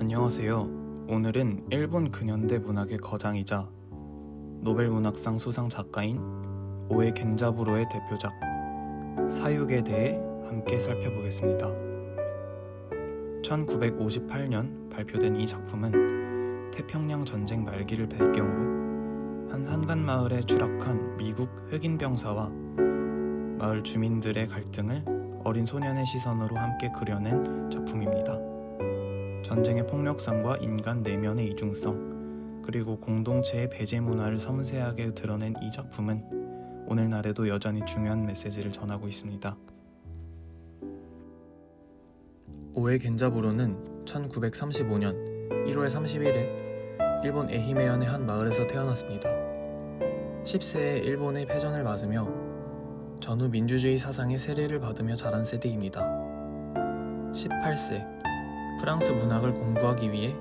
안녕하세요. 오늘은 일본 근현대 문학의 거장이자 노벨 문학상 수상 작가인 오에 겐자부로의 대표작 사육에 대해 함께 살펴보겠습니다. 1958년 발표된 이 작품은 태평양 전쟁 말기를 배경으로 한 산간 마을에 추락한 미국 흑인 병사와 마을 주민들의 갈등을 어린 소년의 시선으로 함께 그려낸 작품입니다. 전쟁의 폭력성과 인간 내면의 이중성, 그리고 공동체의 배제 문화를 섬세하게 드러낸 이 작품은 오늘날에도 여전히 중요한 메시지를 전하고 있습니다. 오에 겐자부로는 1935년 1월 31일 일본 에히메현의 한 마을에서 태어났습니다. 10세에 일본의 패전을 맞으며 전후 민주주의 사상의 세례를 받으며 자란 세대입니다. 18세 프랑스 문학을 공부하기 위해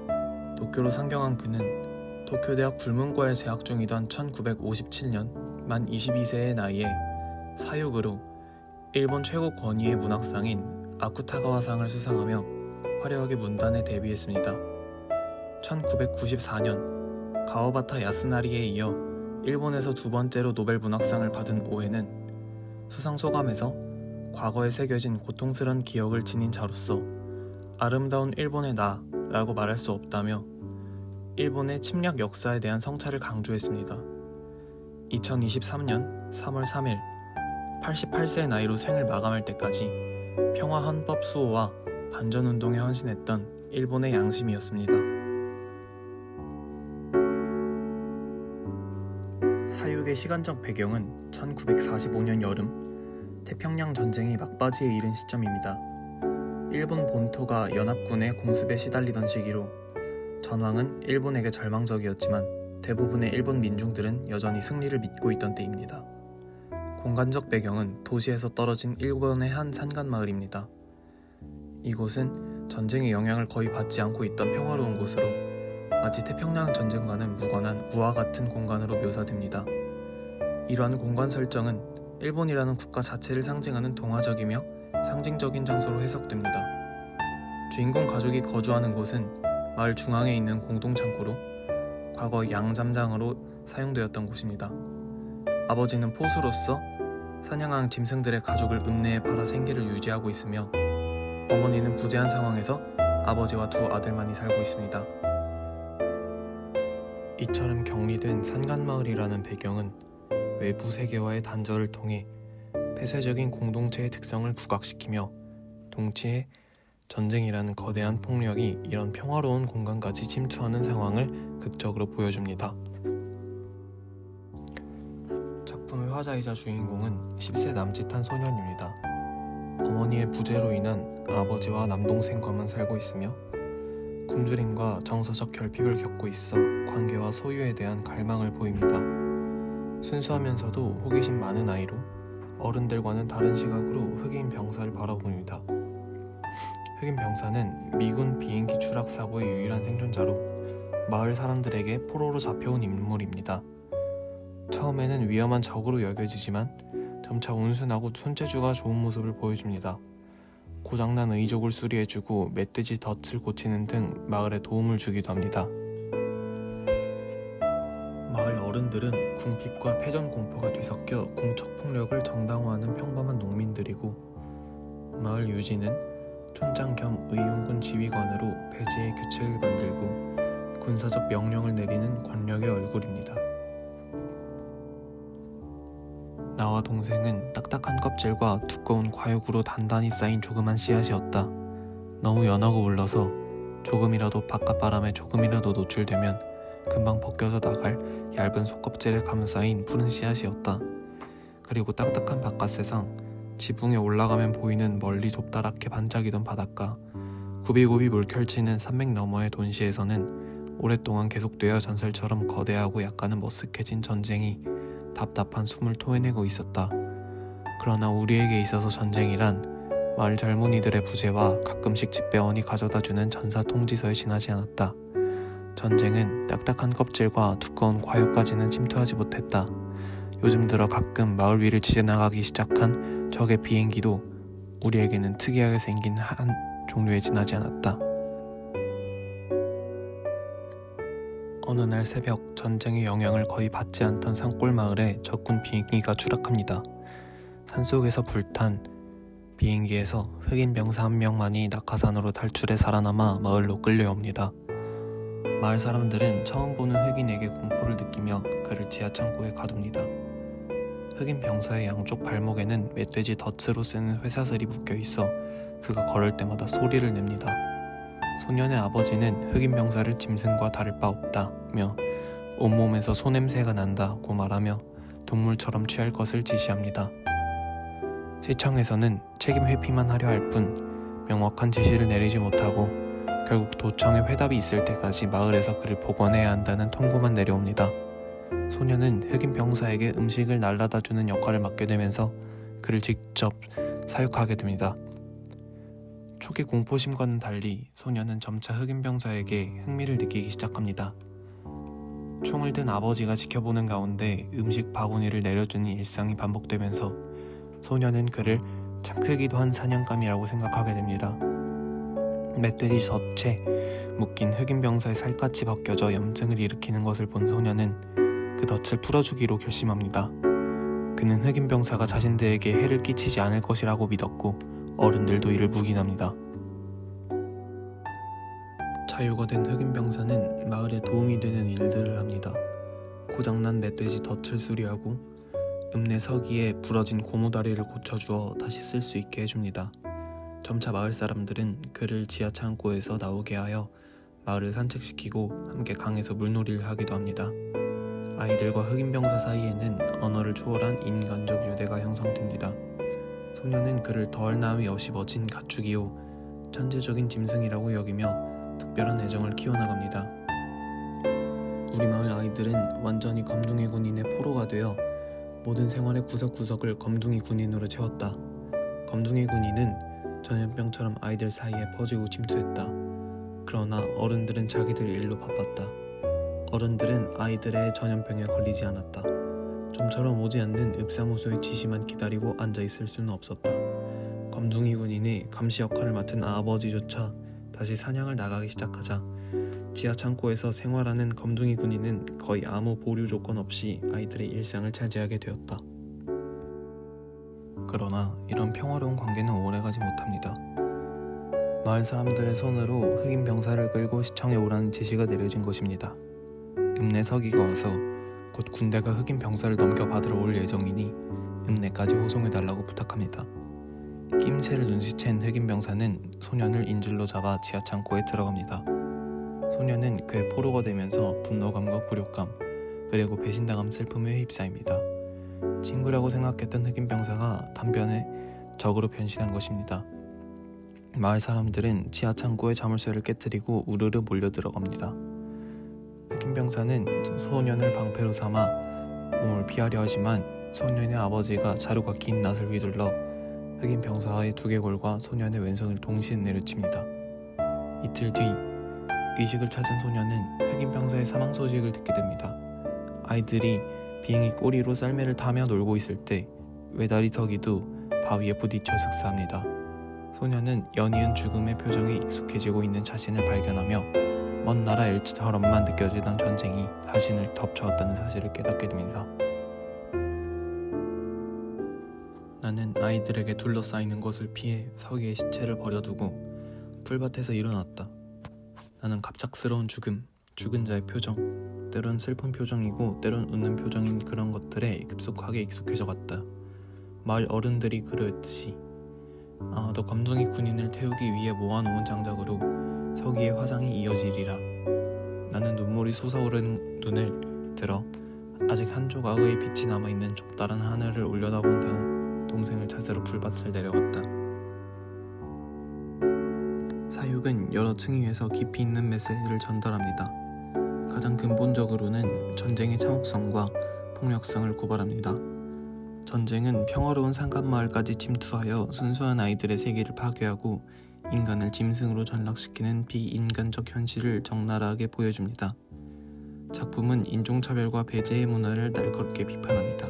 도쿄로 상경한 그는 도쿄대학 불문과에 재학 중이던 1957년 만 22세의 나이에 사육으로 일본 최고 권위의 문학상인 아쿠타가와상을 수상하며 화려하게 문단에 데뷔했습니다. 1994년 가오바타 야스나리에 이어 일본에서 두 번째로 노벨 문학상을 받은 오에는 수상 소감에서 과거에 새겨진 고통스러운 기억을 지닌 자로서 아름다운 일본의 나라고 말할 수 없다며 일본의 침략 역사에 대한 성찰을 강조했습니다. 2023년 3월 3일 88세의 나이로 생을 마감할 때까지 평화 헌법 수호와 반전운동에 헌신했던 일본의 양심이었습니다. 사육의 시간적 배경은 1945년 여름 태평양 전쟁이 막바지에 이른 시점입니다. 일본 본토가 연합군의 공습에 시달리던 시기로 전황은 일본에게 절망적이었지만 대부분의 일본 민중들은 여전히 승리를 믿고 있던 때입니다. 공간적 배경은 도시에서 떨어진 일본의 한 산간 마을입니다. 이곳은 전쟁의 영향을 거의 받지 않고 있던 평화로운 곳으로 마치 태평양 전쟁과는 무관한 우화 같은 공간으로 묘사됩니다. 이러한 공간 설정은 일본이라는 국가 자체를 상징하는 동화적이며 상징적인 장소로 해석됩니다. 주인공 가족이 거주하는 곳은 마을 중앙에 있는 공동창고로 과거 양잠장으로 사용되었던 곳입니다. 아버지는 포수로서 사냥한 짐승들의 가죽을 읍내에 팔아 생계를 유지하고 있으며 어머니는 부재한 상황에서 아버지와 두 아들만이 살고 있습니다. 이처럼 격리된 산간마을이라는 배경은 외부 세계와의 단절을 통해 폐쇄적인 공동체의 특성을 부각시키며 동시에 전쟁이라는 거대한 폭력이 이런 평화로운 공간까지 침투하는 상황을 극적으로 보여줍니다. 작품의 화자이자 주인공은 10세 남짓한 소년입니다. 어머니의 부재로 인한 아버지와 남동생과만 살고 있으며 굶주림과 정서적 결핍을 겪고 있어 관계와 소유에 대한 갈망을 보입니다. 순수하면서도 호기심 많은 아이로 어른들과는 다른 시각으로 흑인 병사를 바라봅니다. 흑인 병사는 미군 비행기 추락 사고의 유일한 생존자로 마을 사람들에게 포로로 잡혀온 인물입니다. 처음에는 위험한 적으로 여겨지지만 점차 온순하고 손재주가 좋은 모습을 보여줍니다. 고장난 의족을 수리해주고 멧돼지 덫을 고치는 등 마을에 도움을 주기도 합니다. 마을 어른들은 궁핍과 패전 공포가 뒤섞여 공적 폭력을 정당화하는 평범한 농민들이고 마을 유지는 촌장 겸 의용군 지휘관으로 배제의 규칙을 만들고 군사적 명령을 내리는 권력의 얼굴입니다. 나와 동생은 딱딱한 껍질과 두꺼운 과육으로 단단히 쌓인 조그만 씨앗이었다. 너무 연하고 울러서 조금이라도 바깥바람에 조금이라도 노출되면 금방 벗겨져 나갈 얇은 속껍질에 감싸인 푸른 씨앗이었다. 그리고 딱딱한 바깥 세상, 지붕에 올라가면 보이는 멀리 좁다랗게 반짝이던 바닷가, 굽이굽이 물결치는 산맥 너머의 돈시에서는 오랫동안 계속되어 전설처럼 거대하고 약간은 머쓱해진 전쟁이 답답한 숨을 토해내고 있었다. 그러나 우리에게 있어서 전쟁이란 마을 젊은이들의 부재와 가끔씩 집배원이 가져다주는 전사 통지서에 지나지 않았다. 전쟁은 딱딱한 껍질과 두꺼운 과육까지는 침투하지 못했다. 요즘 들어 가끔 마을 위를 지나가기 시작한 적의 비행기도 우리에게는 특이하게 생긴 한 종류에 지나지 않았다. 어느 날 새벽 전쟁의 영향을 거의 받지 않던 산골 마을에 적군 비행기가 추락합니다. 산속에서 불탄 비행기에서 흑인 병사 한 명만이 낙하산으로 탈출해 살아남아 마을로 끌려옵니다. 마을 사람들은 처음 보는 흑인에게 공포를 느끼며 그를 지하창고에 가둡니다. 흑인 병사의 양쪽 발목에는 멧돼지 덫으로 쓰는 쇠사슬이 묶여 있어 그가 걸을 때마다 소리를 냅니다. 소년의 아버지는 흑인 병사를 짐승과 다를 바 없다며 온몸에서 소냄새가 난다고 말하며 동물처럼 취할 것을 지시합니다. 시청에서는 책임 회피만 하려 할 뿐 명확한 지시를 내리지 못하고 결국 도청에 회답이 있을 때까지 마을에서 그를 복원해야 한다는 통보만 내려옵니다. 소년은 흑인 병사에게 음식을 날라다 주는 역할을 맡게 되면서 그를 직접 사육하게 됩니다. 초기 공포심과는 달리 소년은 점차 흑인 병사에게 흥미를 느끼기 시작합니다. 총을 든 아버지가 지켜보는 가운데 음식 바구니를 내려주는 일상이 반복되면서 소년은 그를 참 크기도 한 사냥감이라고 생각하게 됩니다. 멧돼지 덫에 묶인 흑인 병사의 살갗이 벗겨져 염증을 일으키는 것을 본 소년은 그 덫을 풀어주기로 결심합니다. 그는 흑인 병사가 자신들에게 해를 끼치지 않을 것이라고 믿었고 어른들도 이를 묵인합니다. 자유가 된 흑인 병사는 마을에 도움이 되는 일들을 합니다. 고장난 멧돼지 덫을 수리하고 읍내 서기에 부러진 고무다리를 고쳐주어 다시 쓸 수 있게 해줍니다. 점차 마을 사람들은 그를 지하 창고에서 나오게 하여 마을을 산책시키고 함께 강에서 물놀이를 하기도 합니다. 아이들과 흑인 병사 사이에는 언어를 초월한 인간적 유대가 형성됩니다. 소년은 그를 더할 나위 없이 멋진 가축이요 천재적인 짐승이라고 여기며 특별한 애정을 키워나갑니다. 우리 마을 아이들은 완전히 검둥이 군인의 포로가 되어 모든 생활의 구석구석을 검둥이 군인으로 채웠다. 검둥이 군인은 전염병처럼 아이들 사이에 퍼지고 침투했다. 그러나 어른들은 자기들 일로 바빴다. 어른들은 아이들의 전염병에 걸리지 않았다. 좀처럼 오지 않는 읍사무소의 지시만 기다리고 앉아있을 수는 없었다. 검둥이 군인의 감시 역할을 맡은 아버지조차 다시 사냥을 나가기 시작하자 지하 창고에서 생활하는 검둥이 군인은 거의 아무 보류 조건 없이 아이들의 일상을 차지하게 되었다. 그러나 이런 평화로운 관계는 오래가지 못합니다. 마을 사람들의 손으로 흑인 병사를 끌고 시청에 오라는 지시가 내려진 것입니다. 읍내 서기가 와서 곧 군대가 흑인 병사를 넘겨받으러 올 예정이니 읍내까지 호송해달라고 부탁합니다. 낌새를 눈치챈 흑인 병사는 소년을 인질로 잡아 지하 창고에 들어갑니다. 소년은 그의 포로가 되면서 분노감과 굴욕감 그리고 배신당함 슬픔에 휩싸입니다. 친구라고 생각했던 흑인 병사가 단변에 적으로 변신한 것입니다. 마을 사람들은 지하 창고의 자물쇠를 깨뜨리고 우르르 몰려 들어갑니다. 흑인 병사는 소년을 방패로 삼아 몸을 피하려 하지만 소년의 아버지가 자루가 긴 낫을 휘둘러 흑인 병사의 두개골과 소년의 왼손을 동시에 내려칩니다. 이틀 뒤 의식을 찾은 소년은 흑인 병사의 사망 소식을 듣게 됩니다. 아이들이 비행기 꼬리로 썰매를 타며 놀고 있을 때 외다리 서기도 바위에 부딪혀 슥사합니다. 소년은 연이은 죽음의 표정에 익숙해지고 있는 자신을 발견하며 먼 나라 일처럼만 느껴지던 전쟁이 자신을 덮쳐왔다는 사실을 깨닫게 됩니다. 나는 아이들에게 둘러싸이는 것을 피해 서기의 시체를 버려두고 풀밭에서 일어났다. 나는 갑작스러운 죽음, 죽은 자의 표정, 때론 슬픈 표정이고 때론 웃는 표정인 그런 것들에 급속하게 익숙해져 갔다. 마을 어른들이 그랬듯이 아마도 검둥이 군인을 태우기 위해 모아놓은 장작으로 서기의 화장이 이어지리라. 나는 눈물이 솟아오르는 눈을 들어 아직 한 조각의 빛이 남아있는 좁다란 하늘을 올려다본 다음 동생을 찾으러 풀밭을 내려갔다. 사육은 여러 층위에서 깊이 있는 메시지를 전달합니다. 가장 근본적으로는 전쟁의 참혹성과 폭력성을 고발합니다. 전쟁은 평화로운 상간마을까지 침투하여 순수한 아이들의 세계를 파괴하고 인간을 짐승으로 전락시키는 비인간적 현실을 적나라하게 보여줍니다. 작품은 인종차별과 배제의 문화를 날카롭게 비판합니다.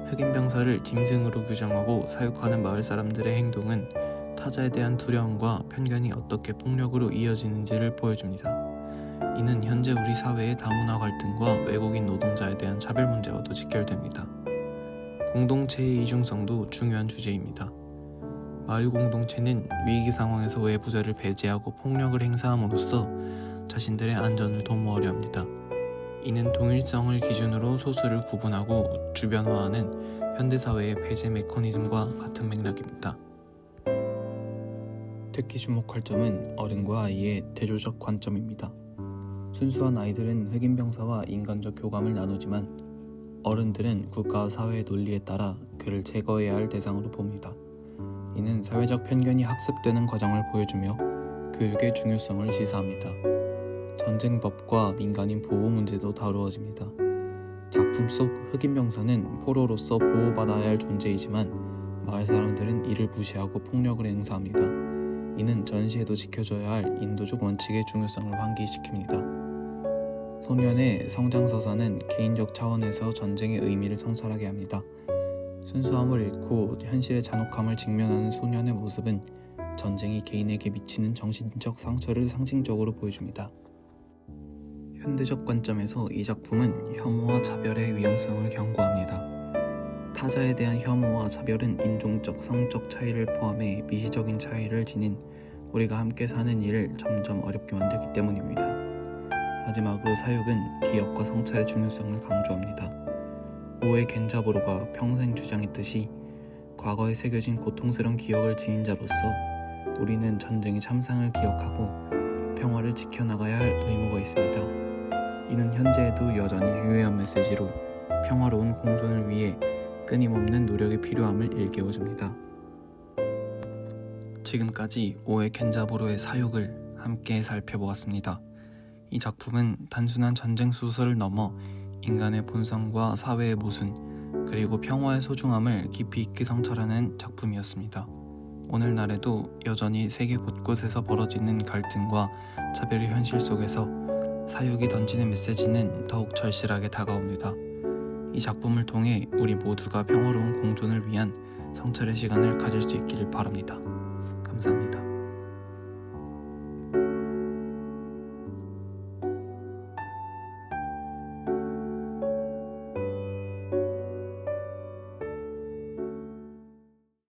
흑인 병사를 짐승으로 규정하고 사육하는 마을 사람들의 행동은 타자에 대한 두려움과 편견이 어떻게 폭력으로 이어지는지를 보여줍니다. 이는 현재 우리 사회의 다문화 갈등과 외국인 노동자에 대한 차별 문제와도 직결됩니다. 공동체의 이중성도 중요한 주제입니다. 마을 공동체는 위기 상황에서 외부자를 배제하고 폭력을 행사함으로써 자신들의 안전을 도모하려 합니다. 이는 동일성을 기준으로 소수를 구분하고 주변화하는 현대사회의 배제 메커니즘과 같은 맥락입니다. 특히 주목할 점은 어른과 아이의 대조적 관점입니다. 순수한 아이들은 흑인 병사와 인간적 교감을 나누지만 어른들은 국가와 사회의 논리에 따라 그를 제거해야 할 대상으로 봅니다. 이는 사회적 편견이 학습되는 과정을 보여주며 교육의 중요성을 시사합니다. 전쟁법과 민간인 보호 문제도 다루어집니다. 작품 속 흑인 병사는 포로로서 보호받아야 할 존재이지만 마을 사람들은 이를 무시하고 폭력을 행사합니다. 이는 전시에도 지켜져야 할 인도적 원칙의 중요성을 환기시킵니다. 소년의 성장서사는 개인적 차원에서 전쟁의 의미를 성찰하게 합니다. 순수함을 잃고 현실의 잔혹함을 직면하는 소년의 모습은 전쟁이 개인에게 미치는 정신적 상처를 상징적으로 보여줍니다. 현대적 관점에서 이 작품은 혐오와 차별의 위험성을 경고합니다. 타자에 대한 혐오와 차별은 인종적, 성적 차이를 포함해 미시적인 차이를 지닌 우리가 함께 사는 일을 점점 어렵게 만들기 때문입니다. 마지막으로 사육은 기억과 성찰의 중요성을 강조합니다. 오에 겐자보로가 평생 주장했듯이 과거에 새겨진 고통스러운 기억을 지닌 자로서 우리는 전쟁의 참상을 기억하고 평화를 지켜나가야 할 의무가 있습니다. 이는 현재에도 여전히 유효한 메시지로 평화로운 공존을 위해 끊임없는 노력이 필요함을 일깨워줍니다. 지금까지 오에 겐자보로의 사육을 함께 살펴보았습니다. 이 작품은 단순한 전쟁 소설을 넘어 인간의 본성과 사회의 모순, 그리고 평화의 소중함을 깊이 있게 성찰하는 작품이었습니다. 오늘날에도 여전히 세계 곳곳에서 벌어지는 갈등과 차별의 현실 속에서 사육이 던지는 메시지는 더욱 절실하게 다가옵니다. 이 작품을 통해 우리 모두가 평화로운 공존을 위한 성찰의 시간을 가질 수 있기를 바랍니다. 감사합니다.